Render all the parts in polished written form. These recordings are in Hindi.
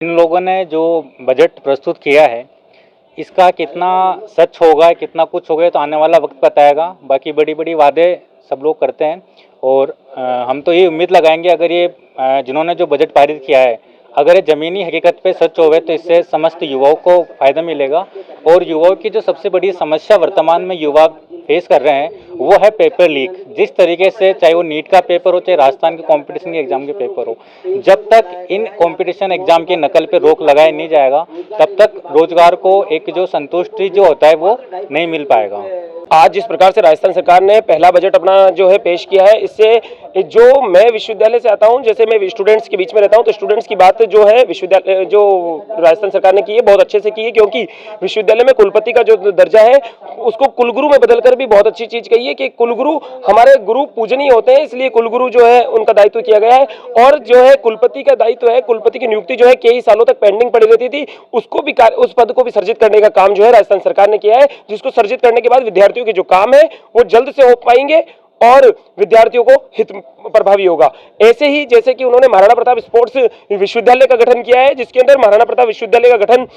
इन लोगों ने जो बजट प्रस्तुत किया है, इसका कितना सच होगा, कितना कुछ होगा, तो आने वाला वक्त बताएगा। बाकी बड़ी बड़ी वादे सब लोग करते हैं और हम तो ये उम्मीद लगाएंगे, अगर ये जिन्होंने जो बजट पारित किया है, अगर ये ज़मीनी हकीकत पे सच होवे तो इससे समस्त युवाओं को फ़ायदा मिलेगा। और युवाओं की जो सबसे बड़ी समस्या वर्तमान में युवा फेस कर रहे हैं वो है पेपर लीक। जिस तरीके से, चाहे वो नीट का पेपर हो, चाहे राजस्थान के कंपटीशन के एग्जाम के पेपर हो, जब तक इन कंपटीशन एग्जाम की नकल पे रोक लगाया नहीं जाएगा, तब तक रोजगार को एक जो संतुष्टि जो होता है वो नहीं मिल पाएगा। आज जिस प्रकार से राजस्थान सरकार ने पहला बजट अपना जो है पेश किया है, इससे जो मैं विश्वविद्यालय से आता हूं, जैसे मैं स्टूडेंट्स के बीच में रहता हूं, तो स्टूडेंट्स की बात जो है विश्वविद्यालय जो राजस्थान सरकार ने की है बहुत अच्छे से की है, क्योंकि विश्वविद्यालय में कुलपति का जो दर्जा है उसको कुलगुरु में बदलकर भी बहुत अच्छी चीज कही है कि कुलगुरु हमारे गुरु पूजनीय होते हैं, इसलिए कुलगुरु जो है उनका दायित्व किया गया है। और जो है कुलपति का दायित्व है, कुलपति की नियुक्ति जो है कई सालों तक पेंडिंग पड़ी रहती थी, उसको भी उस पद को भी सर्जित करने का काम जो है राजस्थान सरकार ने किया है, जिसको सर्जित करने के बाद विद्यार्थियों के जो काम है वो जल्द से हो पाएंगे और विद्यार्थियों को हित प्रभावी होगा। ऐसे ही जैसे कि उन्होंने महाराणा प्रताप स्पोर्ट्स विश्वविद्यालय का गठन किया है, जिसके अंदर महाराणा प्रताप विश्वविद्यालय का गठन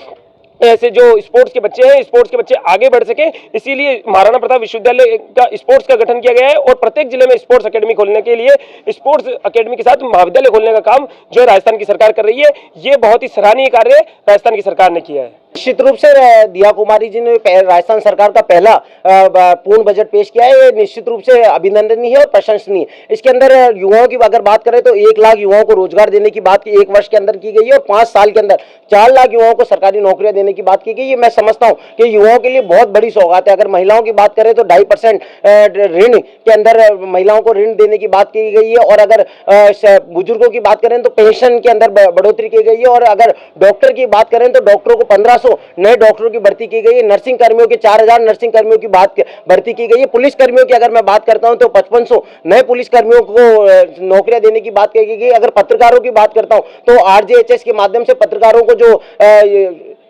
ऐसे जो स्पोर्ट्स के बच्चे हैं, स्पोर्ट्स के बच्चे आगे बढ़ सके, इसीलिए महाराणा प्रताप विश्वविद्यालय का स्पोर्ट्स का गठन किया गया है। और प्रत्येक जिले में स्पोर्ट्स अकेडमी खोलने के लिए स्पोर्ट्स अकेडमी के साथ महाविद्यालय खोलने का काम जो है राजस्थान की सरकार कर रही है। ये बहुत ही सराहनीय कार्य राजस्थान की सरकार ने किया है। निश्चित रूप से दिया कुमारी जी ने राजस्थान सरकार का पहला पूर्ण बजट पेश किया है, ये निश्चित रूप से अभिनंदनीय है और प्रशंसनीय। इसके अंदर युवाओं की अगर बात करें तो 1 लाख युवाओं को रोजगार देने की बात 1 वर्ष के अंदर की गई है और 5 साल के अंदर 4 लाख युवाओं को सरकारी नौकरियां देने की बात की गई है। मैं समझता हूं कि युवाओं के लिए बहुत बड़ी सौगात है। अगर महिलाओं की बात करें तो 2.5% ऋण के अंदर महिलाओं को ऋण देने की बात की गई है, और अगर बुजुर्गों की बात करें तो पेंशन के अंदर बढ़ोतरी की गई है, और अगर डॉक्टर की बात करें तो डॉक्टरों को 1500 नए डॉक्टरों की भर्ती की गई है। नर्सिंग कर्मियों के 4000 नर्सिंग कर्मियों की भर्ती की गई है। पुलिस कर्मियों की अगर मैं बात करता हूं तो 5500 नए पुलिस कर्मियों को नौकरियां देने की बात की गई। अगर पत्रकारों की बात करता हूं तो आरजेएचएस के माध्यम से पत्रकारों को जो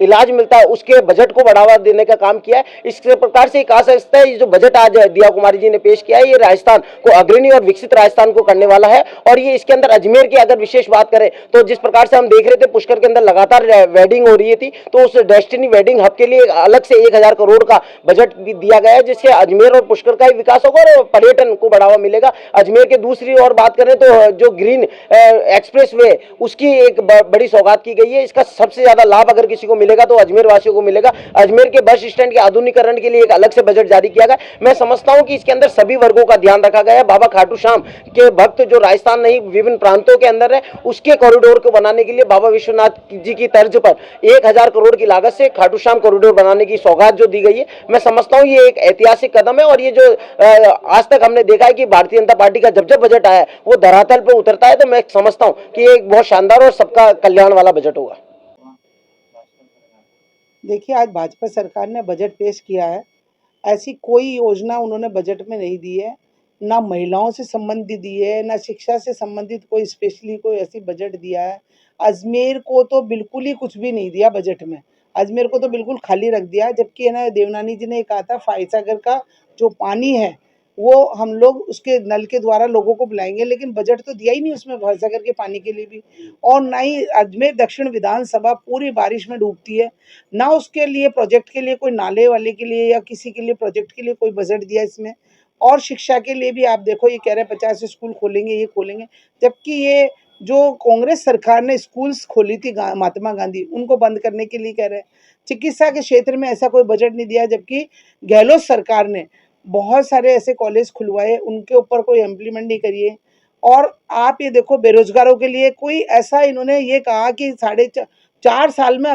इलाज मिलता है उसके बजट को बढ़ावा देने का काम किया है। इस प्रकार से एक आशा है ये जो बजट आज दिया कुमारी जी ने पेश किया है, ये राजस्थान को अग्रणी और विकसित राजस्थान को करने वाला है। और ये इसके अंदर अजमेर की अगर विशेष बात करें तो जिस प्रकार से हम देख रहे थे पुष्कर के अंदर लगातार वेडिंग हो रही थी, तो उस डेस्टिनी वेडिंग हब के लिए अलग से 1000 करोड़ का बजट भी दिया गया है, जिससे अजमेर और पुष्कर का ही विकास होगा और पर्यटन को बढ़ावा मिलेगा। अजमेर के दूसरी ओर बात करें तो जो ग्रीन एक्सप्रेस वे उसकी एक बड़ी सौगात की गई है। इसका सबसे ज्यादा लाभ अगर किसी को मिलेगा तो अजमेर वासियों को मिलेगा। अजमेर के बस स्टैंड के आधुनिकीकरण के लिए एक अलग से बजट जारी किया गया। मैं समझता हूं कि इसके अंदर सभी वर्गों का ध्यान रखा गया है। बाबा खाटू श्याम के भक्त जो राजस्थान नहीं विभिन्न प्रांतों के अंदर है, उसके कॉरिडोर को बनाने के लिए बाबा विश्वनाथ जी की तर्ज पर 1000 करोड़ की लागत से खाटू श्याम कॉरिडोर बनाने की सौगात जो दी गई है, मैं समझता हूं ये एक ऐतिहासिक कदम है। और ये जो आज तक हमने देखा है कि भारतीय जनता पार्टी का जब जब बजट आया है वो धरातल पर उतरता है, तो मैं समझता हूं कि ये एक बहुत शानदार और सबका कल्याण वाला बजट होगा। देखिए, आज भाजपा सरकार ने बजट पेश किया है, ऐसी कोई योजना उन्होंने बजट में नहीं दी है, ना महिलाओं से संबंधित दी है, ना शिक्षा से संबंधित कोई स्पेशली कोई ऐसी बजट दिया है। अजमेर को तो बिल्कुल ही कुछ भी नहीं दिया बजट में, अजमेर को तो बिल्कुल खाली रख दिया। जबकि है ना, देवनानी जी ने कहा था फायसागर का जो पानी है वो हम लोग उसके नल के द्वारा लोगों को बुलाएंगे, लेकिन बजट तो दिया ही नहीं उसमें फायसागर के पानी के लिए भी। और ना ही अजमेर दक्षिण विधानसभा पूरी बारिश में डूबती है, ना उसके लिए प्रोजेक्ट के लिए कोई नाले वाले के लिए या किसी के लिए प्रोजेक्ट के लिए कोई बजट दिया इसमें। और शिक्षा के लिए भी आप देखो, ये कह रहे हैं 50 स्कूल खोलेंगे, ये खोलेंगे, जबकि ये जो कांग्रेस सरकार ने स्कूल्स खोली थी महात्मा गांधी, उनको बंद करने के लिए कह रहे हैं। चिकित्सा के क्षेत्र में ऐसा कोई बजट नहीं दिया, जबकि गहलोत सरकार ने बहुत सारे ऐसे कॉलेज खुलवाए, उनके ऊपर कोई इम्प्लीमेंट नहीं करिए। और आप ये देखो, बेरोजगारों के लिए कोई ऐसा, इन्होंने ये कहा कि 4.5 साल में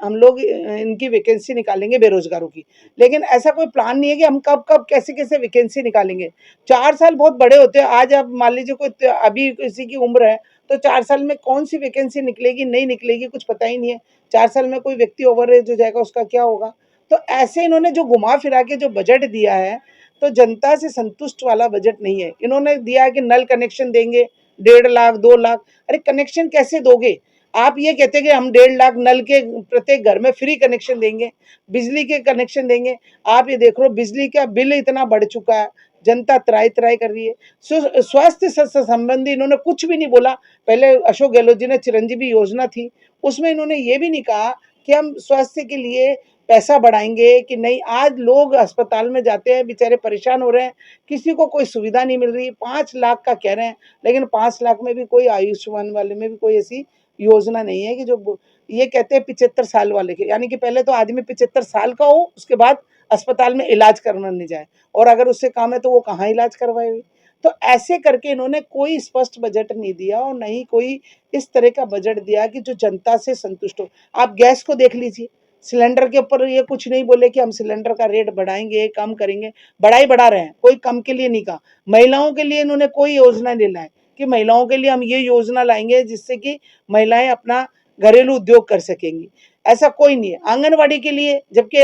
हम लोग इनकी वैकेंसी निकालेंगे बेरोजगारों की, लेकिन ऐसा कोई प्लान नहीं है कि हम कब कब कैसे कैसे वैकेंसी निकालेंगे। 4 साल बहुत बड़े होते हैं। आज आप मान लीजिए कोई अभी किसी की उम्र है तो 4 साल में कौन सी वैकेंसी निकलेगी नहीं निकलेगी कुछ पता ही नहीं है। 4 साल में कोई व्यक्ति ओवर एज हो जाएगा, उसका क्या होगा। तो ऐसे इन्होंने जो घुमा फिरा के जो बजट दिया है, तो जनता से संतुष्ट वाला बजट नहीं है। इन्होंने दिया है कि नल कनेक्शन देंगे 1.5 लाख 2 लाख, अरे कनेक्शन कैसे दोगे आप? ये कहते हैं कि हम 1.5 लाख नल के प्रत्येक घर में फ्री कनेक्शन देंगे, बिजली के कनेक्शन देंगे। आप ये देख लो, बिजली का बिल इतना बढ़ चुका है, जनता त्राई त्राई कर रही है। स्वास्थ्य से संबंधी इन्होंने कुछ भी नहीं बोला। पहले अशोक गहलोत जी ने चिरंजीवी योजना थी, उसमें इन्होंने ये भी नहीं कहा कि हम स्वास्थ्य के लिए पैसा बढ़ाएंगे कि नहीं। आज लोग अस्पताल में जाते हैं, बेचारे परेशान हो रहे हैं, किसी को कोई सुविधा नहीं मिल रही। 5 लाख का कह रहे हैं, लेकिन 5 लाख में भी कोई आयुष्मान वाले में भी कोई ऐसी योजना नहीं है कि जो ये कहते हैं 75 साल वाले के, यानी कि पहले तो आदमी 75 साल का हो, उसके बाद अस्पताल में इलाज करना नहीं जाए, और अगर उससे कम है तो वो कहाँ इलाज करवाए। तो ऐसे करके इन्होंने कोई स्पष्ट बजट नहीं दिया और नहीं कोई इस तरह का बजट दिया कि जो जनता से संतुष्ट हो। आप गैस को देख लीजिए, सिलेंडर के ऊपर ये कुछ नहीं बोले कि हम सिलेंडर का रेट बढ़ाएंगे, कम करेंगे, बढ़ा रहे हैं, कोई कम के लिए नहीं कहा। महिलाओं के लिए इन्होंने कोई योजना नहीं लाई कि महिलाओं के लिए हम ये योजना लाएंगे जिससे कि महिलाएं अपना घरेलू उद्योग कर सकेंगी, ऐसा कोई नहीं है। आंगनवाड़ी के लिए, जबकि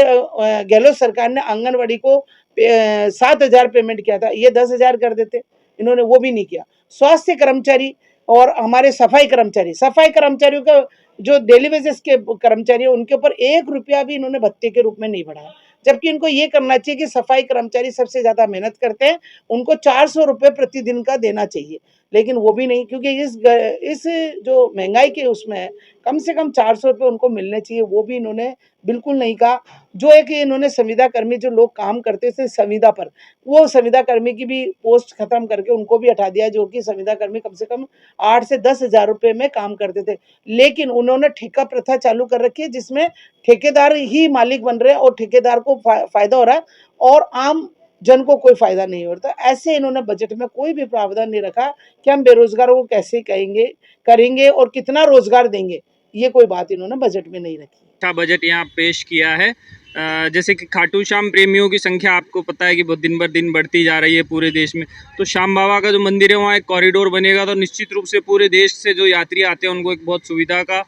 गहलोत सरकार ने आंगनवाड़ी को 7,000 पेमेंट किया था, ये 10,000 कर देते, इन्होंने वो भी नहीं किया। स्वास्थ्य कर्मचारी और हमारे सफाई कर्मचारियों का जो डेली वेजेस के कर्मचारी हैं, उनके ऊपर 1 रुपया भी इन्होंने भत्ते के रूप में नहीं बढ़ाया, जबकि इनको ये करना चाहिए कि सफाई कर्मचारी सबसे ज़्यादा मेहनत करते हैं, उनको 400 रुपये प्रतिदिन का देना चाहिए, लेकिन वो भी नहीं, क्योंकि इस जो महंगाई के उसमें कम से कम 400 रुपये उनको मिलने चाहिए, वो भी इन्होंने बिल्कुल नहीं कहा। जो एक इन्होंने संविदा कर्मी, जो लोग काम करते थे संविदा पर, वो संविदा कर्मी की भी पोस्ट खत्म करके उनको भी हटा दिया, जो कि संविदा कर्मी कम से कम 8 से 10,000 रुपये में काम करते थे। लेकिन उन्होंने ठेका प्रथा चालू कर रखी है, जिसमें ठेकेदार ही मालिक बन रहे हैं और ठेकेदार को फायदा हो रहा है और आम जन को कोई फायदा नहीं होता। ऐसे इन्होंने बजट में कोई भी प्रावधान नहीं रखा कि हम बेरोजगारों को कैसे करेंगे और कितना रोजगार देंगे, ये कोई बात इन्होंने बजट में नहीं रखी। अच्छा बजट यहाँ पेश किया है। जैसे कि खाटू श्याम प्रेमियों की संख्या आपको पता है कि बहुत दिन बर दिन बढ़ती जा रही है पूरे देश में, तो श्याम बाबा का जो मंदिर है वहाँ एक कॉरिडोर बनेगा, तो निश्चित रूप से पूरे देश से जो यात्री आते हैं उनको एक बहुत सुविधा का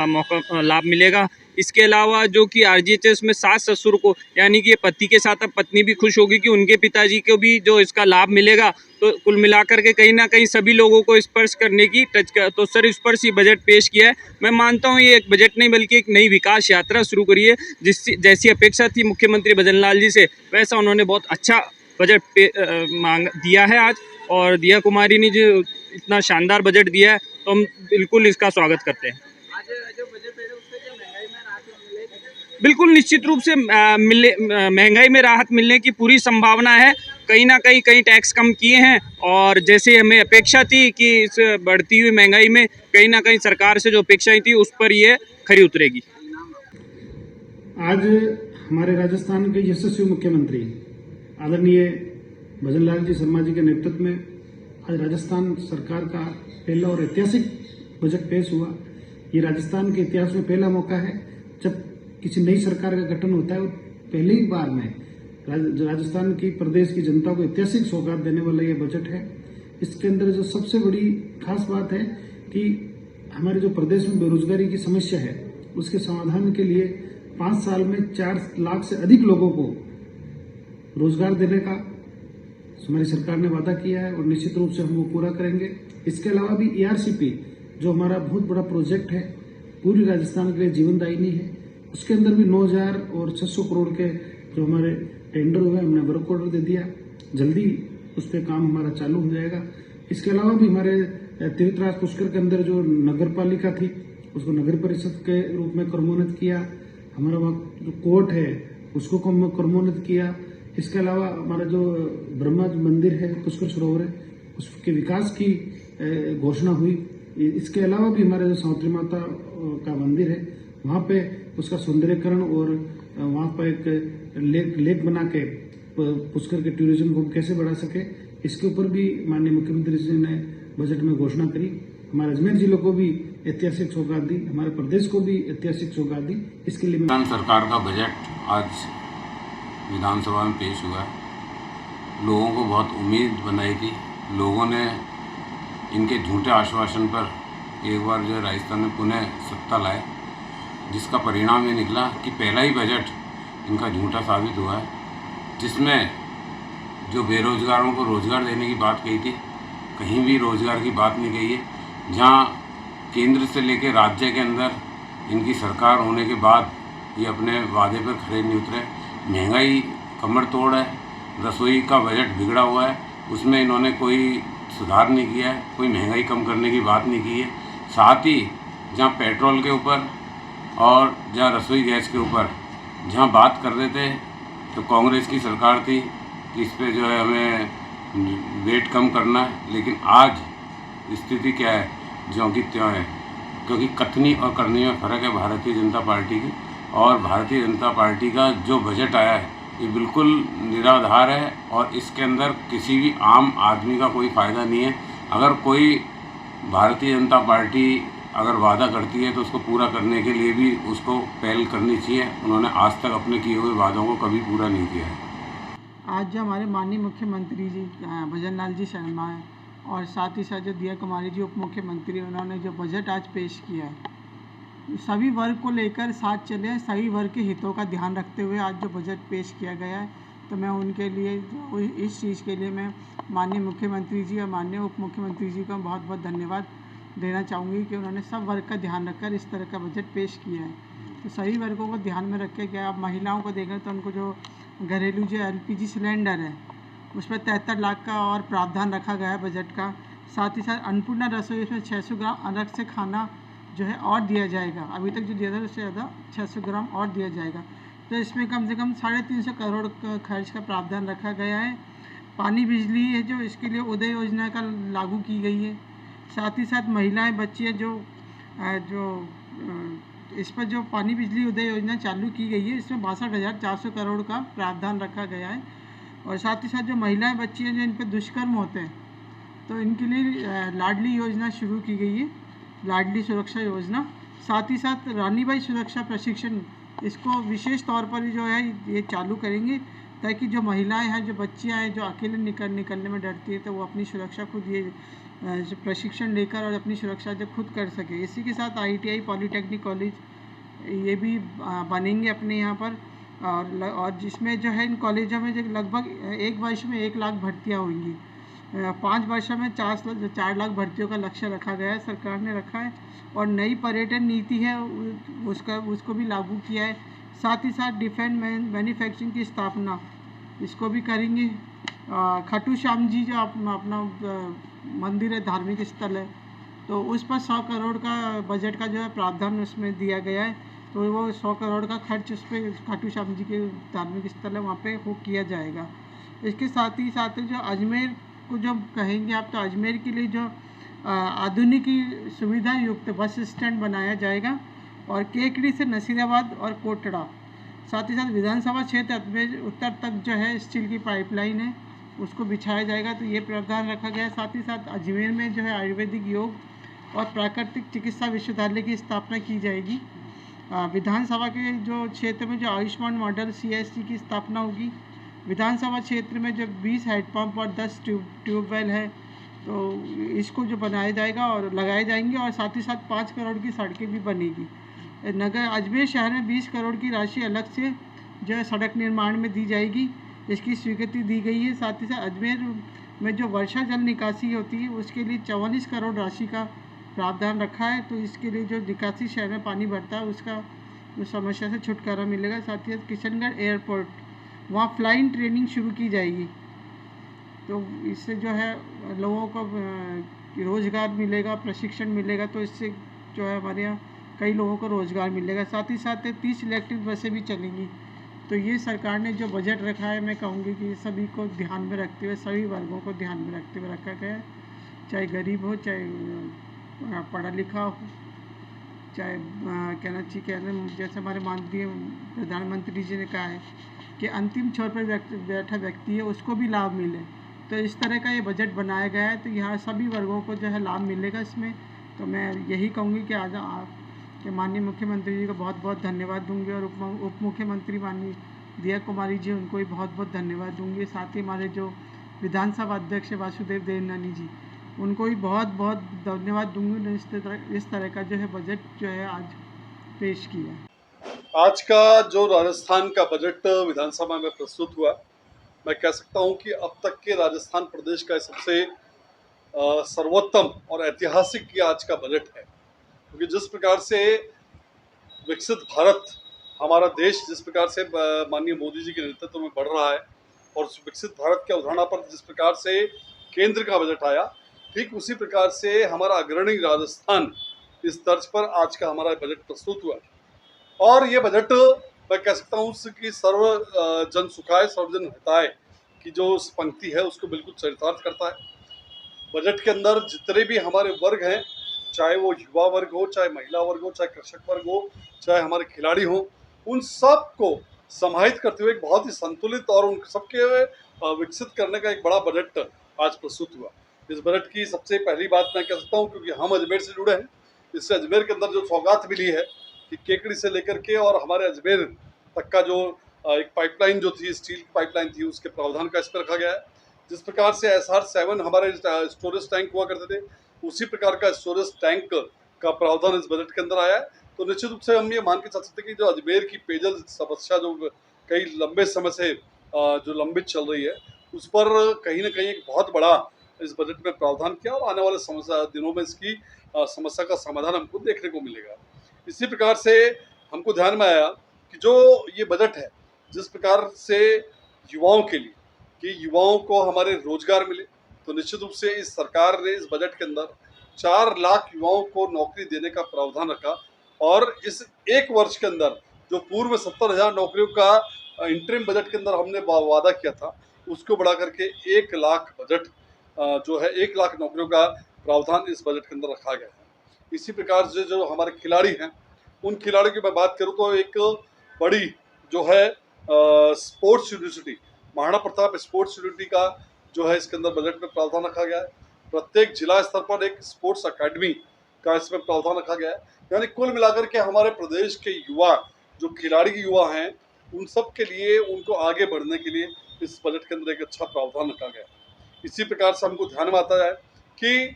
मौका लाभ मिलेगा। इसके अलावा जो कि आरजीएचएस में सास ससुर को, यानी कि पति के साथ अब पत्नी भी खुश होगी कि उनके पिताजी को भी जो इसका लाभ मिलेगा, तो कुल मिलाकर के कहीं ना कहीं सभी लोगों को स्पर्श करने की तो सर्वस्पर्शी बजट पेश किया है। मैं मानता हूँ ये एक बजट नहीं बल्कि एक नई विकास यात्रा शुरू करी है, जैसी अपेक्षा थी मुख्यमंत्री भजन लाल जी से, वैसा उन्होंने बहुत अच्छा बजट मांग दिया है आज। और दिया कुमारी ने जो इतना शानदार बजट दिया है तो हम बिल्कुल इसका स्वागत करते हैं। बिल्कुल निश्चित रूप से महंगाई में राहत मिलने की पूरी संभावना है। कहीं ना कहीं टैक्स कम किए हैं और जैसे हमें अपेक्षा थी कि इस बढ़ती हुई महंगाई में कहीं ना कहीं सरकार से जो अपेक्षाएं थी उस पर ये खरी उतरेगी। आज हमारे राजस्थान के यशस्वी मुख्यमंत्री आदरणीय भजन लाल जी शर्मा जी के नेतृत्व में आज राजस्थान सरकार का पहला और ऐतिहासिक बजट पेश हुआ। ये राजस्थान के इतिहास में पहला मौका है जब किसी नई सरकार का गठन होता है और पहली बार में राजस्थान की प्रदेश की जनता को ऐतिहासिक सौगात देने वाला ये बजट है। इसके अंदर जो सबसे बड़ी खास बात है कि हमारे जो प्रदेश में बेरोजगारी की समस्या है उसके समाधान के लिए 5 साल में 4 लाख से अधिक लोगों को रोजगार देने का हमारी सरकार ने वादा किया है और निश्चित रूप से हम वो पूरा करेंगे। इसके अलावा भी ERCP जो हमारा बहुत बड़ा प्रोजेक्ट है, पूरी राजस्थान के लिए जीवनदायिनी है, उसके अंदर भी 9,600 करोड़ के जो हमारे टेंडर हुए हमने वर्क ऑर्डर दे दिया, जल्दी उस पर काम हमारा चालू हो जाएगा। इसके अलावा भी हमारे तीर्थराज पुष्कर के अंदर जो नगर पालिका थी उसको नगर परिषद के रूप में क्रमोन्नत किया, हमारा वहाँ जो कोर्ट है उसको क्रमोन्नत किया। इसके अलावा हमारा जो ब्रह्मा मंदिर है, पुष्कर सरोवर है, उसके विकास की घोषणा हुई। इसके अलावा भी हमारे जो सावित्री माता का मंदिर है वहाँ पे उसका सौंदर्यीकरण और वहाँ पर एक लेक बना के पुष्कर के टूरिज्म को कैसे बढ़ा सके, इसके ऊपर भी माननीय मुख्यमंत्री जी ने बजट में घोषणा करी। हमारे अजमेर जिले को भी ऐतिहासिक सौगात दी, हमारे प्रदेश को भी ऐतिहासिक सौगात दी। इसके लिए सरकार का बजट आज विधानसभा में पेश हुआ है। लोगों को बहुत उम्मीद बनाई थी, लोगों ने इनके झूठे आश्वासन पर एक बार जो राजस्थान में पुनः सत्ता लाए, जिसका परिणाम ये निकला कि पहला ही बजट इनका झूठा साबित हुआ है, जिसमें जो बेरोजगारों को रोजगार देने की बात कही थी, कहीं भी रोजगार की बात नहीं कही है। जहां केंद्र से लेकर राज्य के अंदर इनकी सरकार होने के बाद ये अपने वादे पर खरे नहीं उतरे। महंगाई कमर तोड़ है, रसोई का बजट बिगड़ा हुआ है, उसमें इन्होंने कोई सुधार नहीं किया है, कोई महंगाई कम करने की बात नहीं की है। साथ ही जहाँ पेट्रोल के ऊपर और जहाँ रसोई गैस के ऊपर जहाँ बात कर रहे थे तो कांग्रेस की सरकार थी कि इस पे जो है हमें वेट कम करना है, लेकिन आज स्थिति क्या है, ज्यों की त्यों है, क्योंकि कथनी और करनी में फ़र्क है भारतीय जनता पार्टी की। और भारतीय जनता पार्टी का जो बजट आया है ये बिल्कुल निराधार है और इसके अंदर किसी भी आम आदमी का कोई फ़ायदा नहीं है। अगर कोई भारतीय जनता पार्टी अगर वादा करती है तो उसको पूरा करने के लिए भी उसको पहल करनी चाहिए। उन्होंने आज तक अपने किए हुए वादों को कभी पूरा नहीं किया है। आज जो हमारे माननीय मुख्यमंत्री जी भजन लाल जी शर्मा हैं और साथ ही साथ जो दिया कुमारी जी उप मुख्यमंत्री, उन्होंने जो बजट आज पेश किया है सभी वर्ग को लेकर साथ चले हैं, सभी वर्ग के हितों का ध्यान रखते हुए आज जो बजट पेश किया गया है, तो मैं उनके लिए जो इस चीज़ के लिए मैं माननीय मुख्यमंत्री जी और माननीय उप मुख्यमंत्री जी का बहुत बहुत धन्यवाद देना चाहूँगी कि उन्होंने सब वर्ग का ध्यान रखकर इस तरह का बजट पेश किया है। तो सभी वर्गों को ध्यान में रख के क्या आप महिलाओं को देखें तो उनको जो घरेलू जो LPG सिलेंडर है उस पर 73 लाख का और प्रावधान रखा गया है बजट का। साथ ही साथ अन्नपूर्णा रसोई में 600 ग्राम अलग से खाना जो है और दिया जाएगा, अभी तक जो दिया था उससे ज़्यादा 600 ग्राम और दिया जाएगा। तो इसमें कम से कम 350 करोड़ खर्च का प्रावधान रखा गया है। पानी बिजली है जो इसके लिए उदय योजना का लागू की गई है। साथ ही साथ महिलाएं बच्चियां जो इस पर जो पानी बिजली उदय योजना चालू की गई है इसमें 62,400 करोड़ का प्रावधान रखा गया है। और साथ ही साथ जो महिलाएं बच्चियां जो इन पर दुष्कर्म होते हैं तो इनके लिए लाडली योजना शुरू की गई है, लाडली सुरक्षा योजना। साथ ही साथ रानीबाई सुरक्षा प्रशिक्षण इसको विशेष तौर पर जो है ये चालू करेंगे ताकि जो महिलाएं हैं, जो बच्चियां हैं, जो अकेले निकलने में डरती है तो वो अपनी सुरक्षा खुद ये प्रशिक्षण लेकर और अपनी सुरक्षा जो खुद कर सके। इसी के साथ ITI पॉलीटेक्निक कॉलेज ये भी बनेंगे अपने यहाँ पर और जिसमें जो है इन कॉलेजों में जो लगभग एक वर्ष में 1 लाख भर्तियाँ होंगी। 5 वर्षों में 4 लाख भर्तियों का लक्ष्य रखा गया है, सरकार ने रखा है। और नई पर्यटन नीति है उसको भी लागू किया है। साथ ही साथ डिफेंस मैन्युफैक्चरिंग की स्थापना इसको भी करेंगे। खाटू श्याम जी जो अपना मंदिर है, धार्मिक स्थल है, तो उस पर 100 करोड़ का बजट का जो है प्रावधान उसमें दिया गया है। तो वो 100 करोड़ का खर्च उस पर खाटू श्याम जी के धार्मिक स्थल है वहाँ पे वो किया जाएगा। इसके साथ ही जो अजमेर को जो कहेंगे आप, तो अजमेर के लिए जो आधुनिक सुविधा युक्त बस स्टैंड बनाया जाएगा और केकड़ी से नसीराबाद और कोटड़ा। साथ ही साथ विधानसभा क्षेत्र अजमेर उत्तर तक जो है स्टील की पाइपलाइन है उसको बिछाया जाएगा, तो ये प्रावधान रखा गया है। साथ ही साथ अजमेर में जो है आयुर्वेदिक योग और प्राकृतिक चिकित्सा विश्वविद्यालय की स्थापना की जाएगी। विधानसभा के जो क्षेत्र में जो आयुष्मान मॉडल CSC की स्थापना होगी। विधानसभा क्षेत्र में जो 20 हैंडपम्प और 10 ट्यूबवेल है तो इसको जो बनाया जाएगा और लगाए जाएंगे। और साथ ही साथ 5 करोड़ की सड़कें भी बनेगी। नगर अजमेर शहर में 20 करोड़ की राशि अलग से जो है सड़क निर्माण में दी जाएगी, इसकी स्वीकृति दी गई है। साथ ही साथ अजमेर में जो वर्षा जल निकासी होती है उसके लिए 44 करोड़ राशि का प्रावधान रखा है, तो इसके लिए जो निकासी शहर में पानी भरता है उसका उस समस्या से छुटकारा मिलेगा। साथ ही साथ किशनगढ़ एयरपोर्ट वहाँ फ्लाइंग ट्रेनिंग शुरू की जाएगी, तो इससे जो है लोगों को रोज़गार मिलेगा, प्रशिक्षण मिलेगा, तो इससे जो है हमारे यहाँ कई लोगों को रोज़गार मिलेगा। साथ ही साथ 30 इलेक्ट्रिक बसें भी चलेंगी। तो ये सरकार ने जो बजट रखा है मैं कहूँगी कि सभी को ध्यान में रखते हुए, सभी वर्गों को ध्यान में रखते हुए रखा गया है, चाहे गरीब हो, चाहे पढ़ा लिखा हो, चाहे कहना जैसे हमारे माननीय प्रधानमंत्री जी ने कहा है कि अंतिम छोर पर बैठा व्यक्ति है उसको भी लाभ मिले, तो इस तरह का ये बजट बनाया गया है। तो यहाँ सभी वर्गों को जो है लाभ मिलेगा इसमें। तो मैं यही कहूँगी कि आज के माननीय मुख्यमंत्री जी को बहुत बहुत धन्यवाद दूंगी और उप मुख्यमंत्री माननीय दिया कुमारी जी उनको भी बहुत बहुत धन्यवाद दूंगी। साथ ही हमारे जो विधानसभा अध्यक्ष वासुदेव देवनानी जी उनको भी बहुत बहुत धन्यवाद दूंगी। इस तरह का जो है बजट जो है आज पेश किया। आज का जो राजस्थान का बजट विधानसभा में प्रस्तुत हुआ, मैं कह सकता हूं कि अब तक के राजस्थान प्रदेश का सबसे सर्वोत्तम और ऐतिहासिक ये आज का बजट है, क्योंकि जिस प्रकार से विकसित भारत हमारा देश जिस प्रकार से माननीय मोदी जी के नेतृत्व में बढ़ रहा है और विकसित भारत के अवधारणा पर जिस प्रकार से केंद्र का बजट आया, ठीक उसी प्रकार से हमारा अग्रणी राजस्थान इस तर्ज पर आज का हमारा बजट प्रस्तुत हुआ और ये बजट मैं कह सकता हूँ कि सर्व जन सुखाय सर्वजन हिताय की जो पंक्ति है उसको बिल्कुल चरितार्थ करता है। बजट के अंदर जितने भी हमारे वर्ग हैं, चाहे वो युवा वर्ग हो, चाहे महिला वर्ग हो, चाहे कृषक वर्ग हो, चाहे हमारे खिलाड़ी हो, उन सब को समाहित करते हुए एक बहुत ही संतुलित और उन सबके विकसित करने का एक बड़ा बजट आज प्रस्तुत हुआ। इस बजट की सबसे पहली बात मैं कह सकता हूँ, क्योंकि हम अजमेर से जुड़े हैं, इससे अजमेर के अंदर जो सौगात मिली है कि केकड़ी से लेकर के और हमारे अजमेर तक का जो एक पाइपलाइन जो थी, स्टील की पाइपलाइन थी, उसके प्रावधान का इस पर रखा गया है। जिस प्रकार से SR7 हमारे स्टोरेज टैंक हुआ करते थे, उसी प्रकार का स्टोरेज टैंक का प्रावधान इस बजट के अंदर आया है। तो निश्चित रूप से हम ये मान के चल सकते हैं कि जो अजमेर की पेयजल समस्या जो कई लंबे समय से जो लंबित चल रही है, उस पर कहीं ना कहीं एक बहुत बड़ा इस बजट में प्रावधान किया और आने वाले दिनों में इसकी समस्या का समाधान हमको देखने को मिलेगा। इसी प्रकार से हमको ध्यान में आया कि जो ये बजट है, जिस प्रकार से युवाओं के लिए कि युवाओं को हमारे रोजगार मिले, तो निश्चित रूप से इस सरकार ने इस बजट के अंदर 4 लाख युवाओं को नौकरी देने का प्रावधान रखा और इस एक वर्ष के अंदर जो पूर्व में 70,000 नौकरियों का इंटरिम बजट के अंदर हमने वादा किया था, उसको बढ़ा करके 1 लाख बजट जो है 1 लाख नौकरियों का प्रावधान इस बजट के अंदर रखा गया है। इसी प्रकार से जो हमारे खिलाड़ी हैं, उन खिलाड़ियों की मैं बात करूं तो एक बड़ी जो है sports university, Maharana Pratap sports university का जो है इसके अंदर बजट में प्रावधान रखा गया है। प्रत्येक जिला स्तर पर एक स्पोर्ट्स अकेडमी का इसमें प्रावधान रखा गया है। यानी कुल मिलाकर के हमारे प्रदेश के युवा जो खिलाड़ी युवा हैं, उन सब के लिए उनको आगे बढ़ने के लिए इस बजट के अंदर एक अच्छा प्रावधान रखा गया है। इसी प्रकार से हमको ध्यान में आता है कि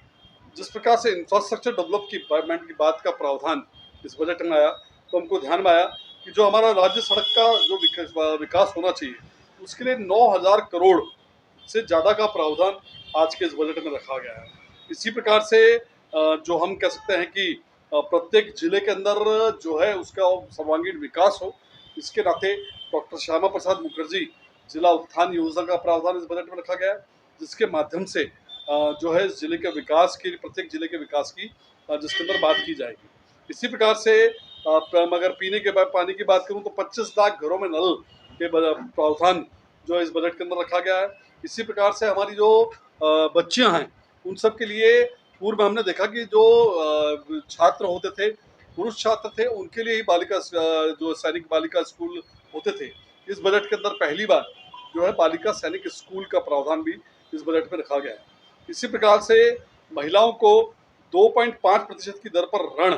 जिस प्रकार से इंफ्रास्ट्रक्चर डेवलपमेंट की बात का प्रावधान इस बजट में आया, तो हमको ध्यान में आया कि जो हमारा राज्य सड़क का जो विकास होना चाहिए, उसके लिए 9,000 करोड़ से ज़्यादा का प्रावधान आज के इस बजट में रखा गया है। इसी प्रकार से जो हम कह सकते हैं कि प्रत्येक जिले के अंदर जो है उसका सर्वांगीण विकास हो, इसके नाते डॉक्टर श्यामा प्रसाद मुखर्जी जिला उत्थान योजना का प्रावधान इस बजट में रखा गया है, जिसके माध्यम से जो है जिले के विकास की, प्रत्येक जिले के विकास की जिसके अंदर बात की जाएगी। इसी प्रकार से अगर पीने के पानी की बात करूं तो 25 लाख घरों में नल के प्रावधान जो है इस बजट के अंदर रखा गया है। इसी प्रकार से हमारी जो बच्चियां हैं, उन सब के लिए पूर्व में हमने देखा कि जो छात्र होते थे, पुरुष छात्र थे, उनके लिए ही बालिका जो सैनिक बालिका स्कूल होते थे, इस बजट के अंदर पहली बार जो है बालिका सैनिक स्कूल का प्रावधान भी इस बजट में रखा गया है। इसी प्रकार से महिलाओं को 2.5% की दर पर ऋण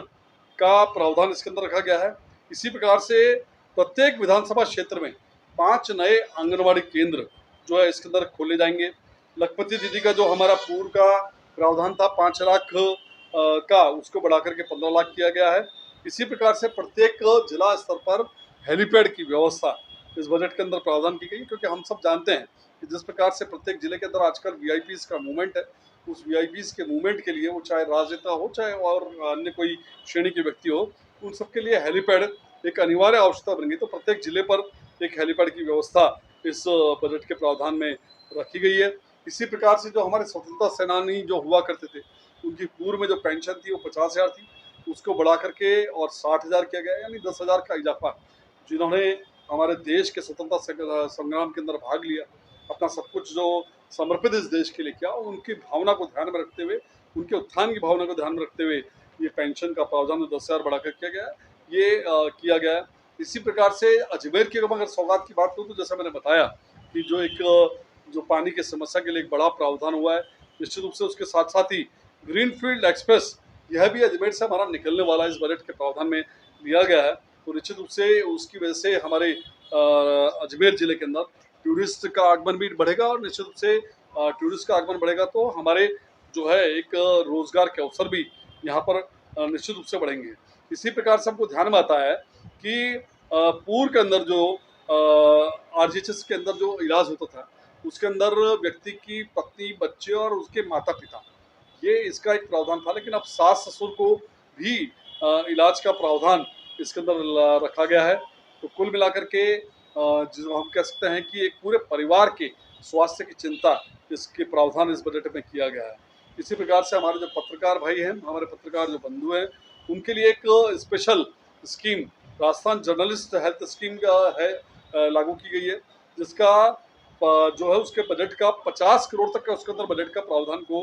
का प्रावधान इसके अंदर रखा गया है। इसी प्रकार से प्रत्येक विधानसभा क्षेत्र में 5 नए आंगनवाड़ी केंद्र जो है इसके अंदर खोले जाएंगे। लखपति दीदी का जो हमारा पूर्व का प्रावधान था 5 लाख का, उसको बढ़ाकर के 15 लाख किया गया है। इसी प्रकार से प्रत्येक जिला स्तर पर हेलीपैड की व्यवस्था इस बजट के अंदर प्रावधान की गई, क्योंकि हम सब जानते हैं कि जिस प्रकार से प्रत्येक जिले के अंदर आजकल VIPs का मूवमेंट है, उस VIPs के मूवमेंट के लिए वो चाहे राजनेता हो, चाहे और अन्य कोई श्रेणी के व्यक्ति हो, उन सब के लिए हेलीपैड एक अनिवार्य आवश्यकता बन गई। तो प्रत्येक जिले पर एक हेलीपैड की व्यवस्था इस बजट के प्रावधान में रखी गई है। इसी प्रकार से जो हमारे स्वतंत्रता सेनानी जो हुआ करते थे, उनकी पूर्व में जो पेंशन थी वो 50,000 थी, उसको बढ़ा करके और 60,000 किया गया, यानी 10,000 का इजाफा। जिन्होंने हमारे देश के स्वतंत्रता संग्राम के अंदर भाग लिया, अपना सब कुछ जो समर्पित इस देश के लिए किया, उनकी भावना को ध्यान में रखते हुए, उनके उत्थान की भावना को ध्यान में रखते हुए ये पेंशन का प्रावधान 10,000 बढ़ाकर किया गया, ये किया गया है। इसी प्रकार से अजमेर की अगर सौगात की बात करूँ तो जैसा मैंने बताया कि जो एक जो पानी की समस्या के लिए एक बड़ा प्रावधान हुआ है, निश्चित रूप से उसके साथ साथ ही ग्रीनफील्ड एक्सप्रेस यह भी अजमेर से हमारा निकलने वाला इस बजट के प्रावधान में लिया गया है। तो निश्चित रूप से उसकी वजह से हमारे अजमेर जिले के अंदर टूरिस्ट का आगमन भी बढ़ेगा और निश्चित रूप से टूरिस्ट का आगमन बढ़ेगा तो हमारे जो है एक रोजगार के अवसर भी यहाँ पर निश्चित रूप से बढ़ेंगे। इसी प्रकार से हमको ध्यान में आता है कि पूर्व के अंदर जो RGHS के अंदर जो इलाज होता था, उसके अंदर व्यक्ति की पत्नी, बच्चे और उसके माता पिता, ये इसका एक प्रावधान था, लेकिन अब सास ससुर को भी इलाज का प्रावधान इसके अंदर रखा गया है। तो कुल मिलाकर के जो हम कह सकते हैं कि एक पूरे परिवार के स्वास्थ्य की चिंता इसके प्रावधान इस बजट में किया गया है। इसी प्रकार से हमारे जो पत्रकार भाई हैं, हमारे पत्रकार जो बंधु हैं, उनके लिए एक special scheme Rajasthan journalist health scheme का है लागू की गई है, जिसका जो है उसके बजट का 50 करोड़ तक का उसके अंदर बजट का प्रावधान को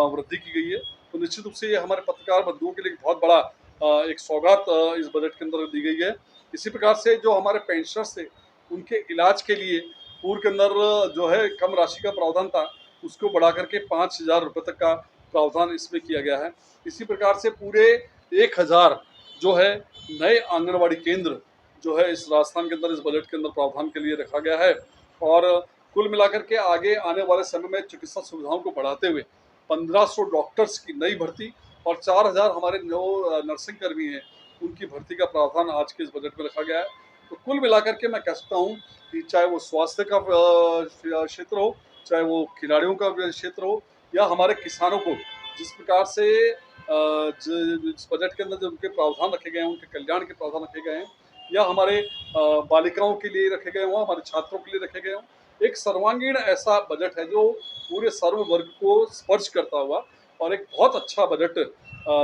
वृद्धि की गई है। तो निश्चित रूप से ये हमारे पत्रकार बंधुओं के लिए एक बहुत बड़ा एक सौगात इस बजट के अंदर दी गई है। इसी प्रकार से जो हमारे पेंशनर्स थे उनके इलाज के लिए पूर्व के अंदर जो है कम राशि का प्रावधान था, उसको बढ़ा करके 5,000 रुपये तक का प्रावधान इसमें किया गया है। इसी प्रकार से पूरे 1,000 जो है नए आंगनवाड़ी केंद्र जो है इस राजस्थान के अंदर इस बजट के अंदर प्रावधान के लिए रखा गया है। और कुल मिलाकर के आगे आने वाले समय में चिकित्सा सुविधाओं को बढ़ाते हुए 1500 डॉक्टर्स की नई भर्ती और 4,000 हमारे जो नर्सिंग कर्मी हैं उनकी भर्ती का प्रावधान आज के इस बजट में रखा गया है। तो कुल मिलाकर के मैं कह सकता हूँ कि चाहे वो स्वास्थ्य का क्षेत्र हो, चाहे वो खिलाड़ियों का क्षेत्र हो, या हमारे किसानों को जिस प्रकार से इस बजट के अंदर जो उनके प्रावधान रखे गए हैं, उनके कल्याण के प्रावधान रखे गए हैं, या हमारे बालिकाओं के लिए रखे गए हों, हमारे छात्रों के लिए रखे गए हों, एक सर्वांगीण ऐसा बजट है जो पूरे सर्व वर्ग को स्पर्श करता हुआ और एक बहुत अच्छा बजट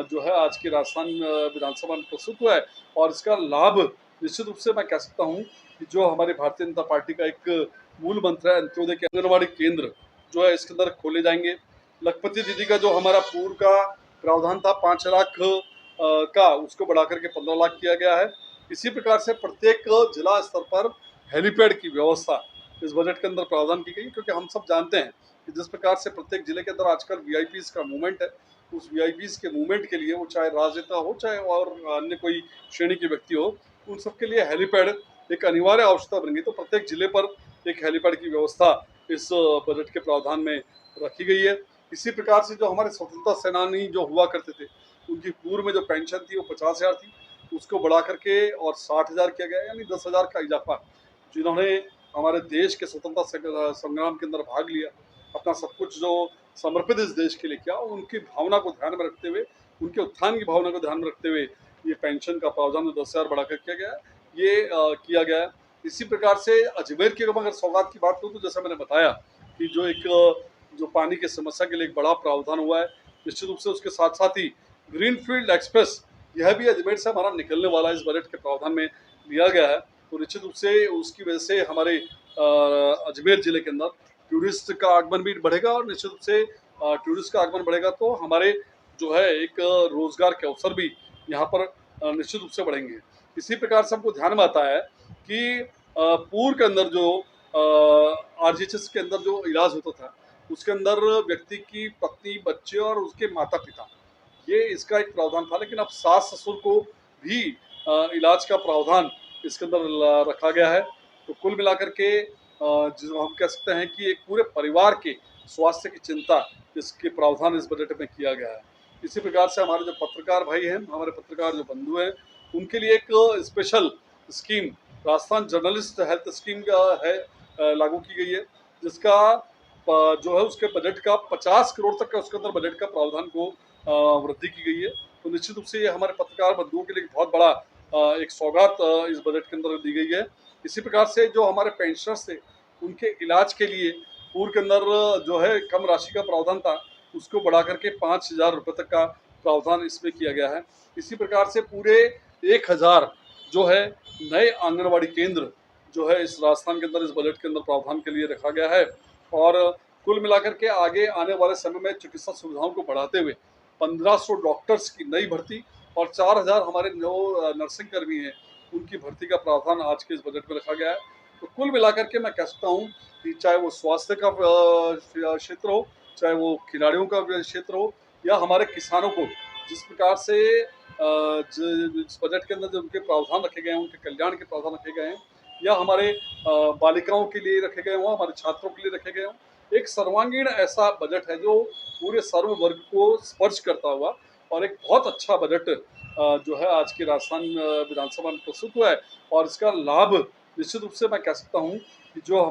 जो है आज की राजस्थान विधानसभा में प्रस्तुत हुआ है। और इसका लाभ निश्चित रूप से मैं कह सकता हूँ कि जो हमारी भारतीय जनता पार्टी का एक मूल मंत्र है अंत्योदय के आंगनबाड़ी केंद्र जो है इसके अंदर खोले जाएंगे। लखपति दीदी का जो हमारा पूर्व का प्रावधान था 5 लाख का, उसको बढ़ा करके 15 लाख किया गया है। इसी प्रकार से प्रत्येक जिला स्तर पर हेलीपैड की व्यवस्था इस बजट के अंदर प्रावधान की गई, क्योंकि हम सब जानते हैं कि जिस प्रकार से प्रत्येक जिले के अंदर आजकल वीआईपीज का मूवमेंट है, उस वीआईपीज के मूवमेंट के लिए वो चाहे राजनेता हो चाहे और अन्य कोई श्रेणी के व्यक्ति हो, उन सबके लिए हेलीपैड एक अनिवार्य आवश्यकता बन गई। तो प्रत्येक जिले पर एक हेलीपैड की व्यवस्था इस बजट के प्रावधान में रखी गई है। इसी प्रकार से जो हमारे स्वतंत्रता सेनानी जो हुआ करते थे उनकी पूर्व में जो पेंशन थी वो 50,000 थी, उसको बढ़ा करके और 60,000 किया गया, यानी 10,000 का इजाफा। जिन्होंने हमारे देश के स्वतंत्रता संग्राम के अंदर भाग लिया, अपना सब कुछ जो समर्पित इस देश के लिए किया, उनकी भावना को ध्यान में रखते हुए, उनके उत्थान की भावना को ध्यान में रखते हुए ये पेंशन का प्रावधान 10,000 बढ़ाकर किया गया, ये किया गया। इसी प्रकार से अजमेर की अगर सौगात की बात करूँ तो जैसा मैंने बताया कि जो एक जो पानी की समस्या के लिए एक बड़ा प्रावधान हुआ है, निश्चित रूप से उसके साथ साथ ही ग्रीनफील्ड एक्सप्रेस यह भी अजमेर से हमारा निकलने वाला इस बजट के प्रावधान में लिया गया है। तो निश्चित रूप से उसकी वजह से हमारे अजमेर जिले के अंदर टूरिस्ट का आगमन भी बढ़ेगा, और निश्चित रूप से टूरिस्ट का आगमन बढ़ेगा तो हमारे जो है एक रोजगार के अवसर भी यहाँ पर निश्चित रूप से बढ़ेंगे। इसी प्रकार से हमको ध्यान में आता है कि पूर्व के अंदर जो आरजीएचएस के अंदर जो इलाज होता था उसके अंदर व्यक्ति की पत्नी, बच्चे और उसके माता पिता, ये इसका एक प्रावधान था, लेकिन अब सास ससुर को भी इलाज का प्रावधान इसके अंदर रखा गया है। तो कुल मिलाकर के जो हम कह सकते हैं कि एक पूरे परिवार के स्वास्थ्य की चिंता इसके प्रावधान इस बजट में किया गया है। इसी प्रकार से हमारे जो पत्रकार भाई हैं, हमारे पत्रकार जो बंधु हैं, उनके लिए एक special scheme Rajasthan journalist health scheme का है लागू की गई है, जिसका जो है उसके बजट का 50 करोड़ तक का उसके अंदर बजट का प्रावधान को वृद्धि की गई है। तो निश्चित रूप से ये हमारे पत्रकार बंधुओं के लिए बहुत बड़ा एक सौगात इस बजट के अंदर दी गई है। इसी प्रकार से जो हमारे पेंशनर्स थे उनके इलाज के लिए पूर्व के अंदर जो है कम राशि का प्रावधान था, उसको बढ़ा करके 5,000 रुपये तक का प्रावधान इसमें किया गया है। इसी प्रकार से पूरे 1,000 जो है नए आंगनवाड़ी केंद्र जो है इस राजस्थान के अंदर इस बजट के अंदर प्रावधान के लिए रखा गया है। और कुल मिलाकर के आगे आने वाले समय में चिकित्सा सुविधाओं को बढ़ाते हुए 1500 डॉक्टर्स की नई भर्ती और 4,000 हमारे जो नर्सिंग कर्मी हैं उनकी भर्ती का प्रावधान आज के इस बजट में रखा गया है। तो कुल मिलाकर के मैं कह सकता हूँ कि चाहे वो स्वास्थ्य का क्षेत्र हो, चाहे वो खिलाड़ियों का क्षेत्र हो, या हमारे किसानों को जिस प्रकार से इस बजट के अंदर जो उनके प्रावधान रखे गए हैं, उनके कल्याण के प्रावधान रखे गए हैं, या हमारे बालिकाओं के लिए रखे गए हों, हमारे छात्रों के लिए रखे गए हों, एक सर्वांगीण ऐसा बजट है जो पूरे सर्व वर्ग को स्पर्श करता हुआ और एक बहुत अच्छा बजट जो है आज की राजस्थान विधानसभा में प्रस्तुत हुआ है। और इसका लाभ निश्चित रूप से मैं कह सकता हूँ कि जो